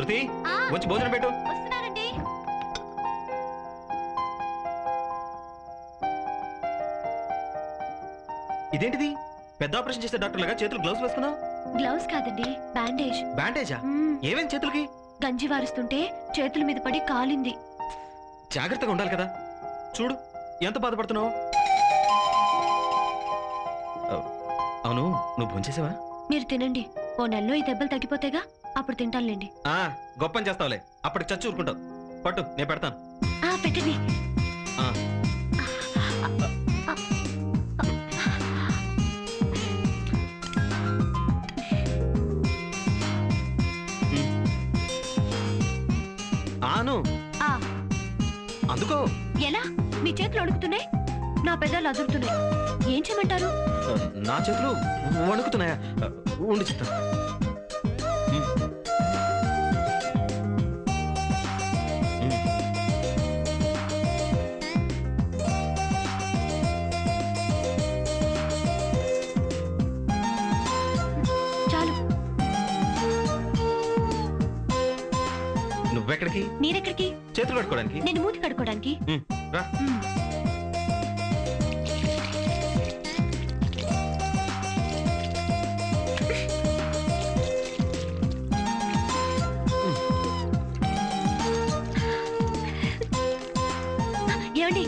శృతి వచ్చి భోజనం పెట్టు. వస్తున్నానండి. ఇదేంటిది పెద్ద ఆపరేషన్ చేసే డాక్టర్ లాగా చేతులు గ్లౌస్ వేసుకున్నావు? గ్లౌస్ కాదండి, బ్యాండేజ్. బ్యాండేజా? ఏమేం చేతులకి? గంజి వారుస్తుంటే చేతుల మీద పడి కాలింది. జాగ్రత్తగా ఉండాలి కదా. చూడు ఎంత బాధపడుతున్నావు. అవును, నువ్వు భోంచేసావా? మీరు తినండి, ఓ నెలలో ఈ దెబ్బలు తగ్గిపోతేగా అప్పుడు తింటానులేండి. గొప్పని చేస్తావులే, అప్పటికి చచ్చి ఊరుకుంటావు. పట్టు, నేను పెడతాను. పెట్టండి. ఆను అందుకో. ఎలా? మీ చేతులు వణుకుతున్నాయి, నా పెదాలు అదురుతున్నాయి. ఏం చేయమంటారు? నా చేతులు వణుకుతున్నాయా? ఉండి చెప్తాను. చాలు. నువ్వెక్కడికి? మీరెక్కడికి? చేతులు కట్టుకోవడానికి. నేను మూతి కడుక్కోవడానికి. రా. ఏమండి,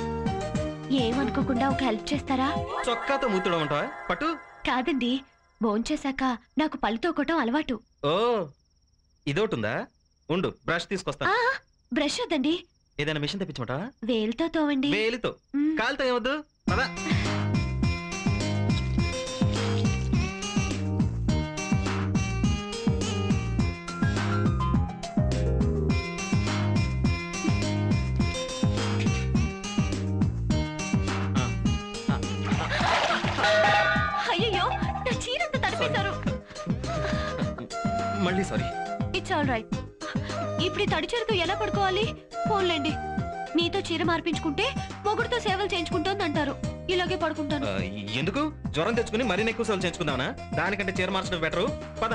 ఏమనుకోకుండా ఒక హెల్ప్ చేస్తారా? చొక్కాతో మూతుడం ఉంటావా? పట్టు. కాదండి, భోంచేశాక నాకు పళ్ళు తోకటం అలవాటు. ఓ, ఇదోటుందా? ఉండు, బ్రష్ తీసుకొస్తా. బ్రష్ వద్దండి, ఏదైనా మిషన్ తెప్పించమంటావా? వేలుతో తోవండి. వేలితో? కాలుతో ఏమొద్దు. పదా. అయ్యో, నా చీరంతా తడిపేశారు. మళ్ళీ సారీ. It's all right. ఇప్పుడు ఈ తడి చీరతో ఎలా పడుకోవాలి? ఫోన్లేండి, మీతో చీర మార్పించుకుంటే మొగుడుతో సేవలు చేయించుకుంటోంది అంటారు. ఇలాగే పడుకుంటాను. ఎందుకు? జ్వరం తెచ్చుకుని మరిన్ని ఎక్కువ సేవలు చేయించుకుందామనా? దానికంటే చీర మార్చడం బెటరు. పద.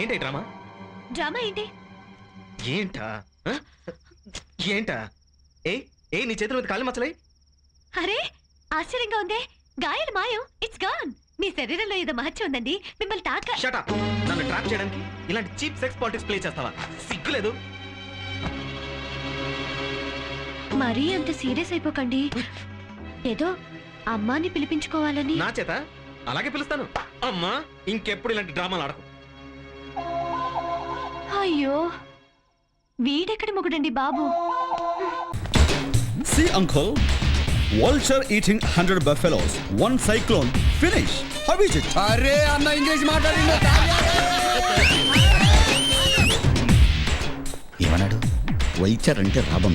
ఏంటి డ్రామా? డ్రామా ఏంటి? ఏంటా? ఏంటా? ఏ నీ చేతుల మీద కాళ్ళు మచ్చలై? అరే, ఆశ్చర్యంగా ఉందే. గాయాలు మాయం, ఇట్స్ గాన్. మీ శరీరంలో ఏదో మహత్యం ఉందండి. మిమ్మల్ని తాక. Shut up. నన్ను ట్రాప్ చేయడానికి ఇలాంటి చీప్ సెక్స్ పాలిటిక్స్ ప్లే చేస్తావా? సిగ్గులేదు. మరీ అంత సీరియస్ అయిపోకండి. ఏదో అమ్మాని పిలిపించుకోవాలని. నా చేత అలాగే పిలుస్తాను. అమ్మా, ఇంకెప్పుడు ఇలాంటి డ్రామాలు ఆడకు. అయ్యో, వీడెక్కడి మొగుడండి బాబు. See uncle, vulture eating 100 buffaloes, one cyclone, finish. How is it? అరే అన్న ఇంగ్లీష్ మాట్లాడిండు. ఏమన్నాడు? వల్చర్ అంటే రాబం,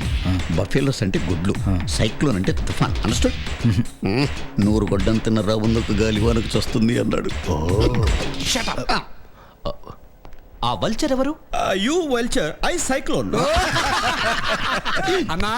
బఫెలోస్ అంటే గుడ్లు, సైక్లోన్ అంటే తుఫాన్. అండర్స్టూడ్? 100 గొడ్డం తిన్న రాబందుకు గాలివానకు చస్తుంది అన్నాడు. ఆ వల్చర్ ఎవరు? You vulture, I cyclone. అన్నా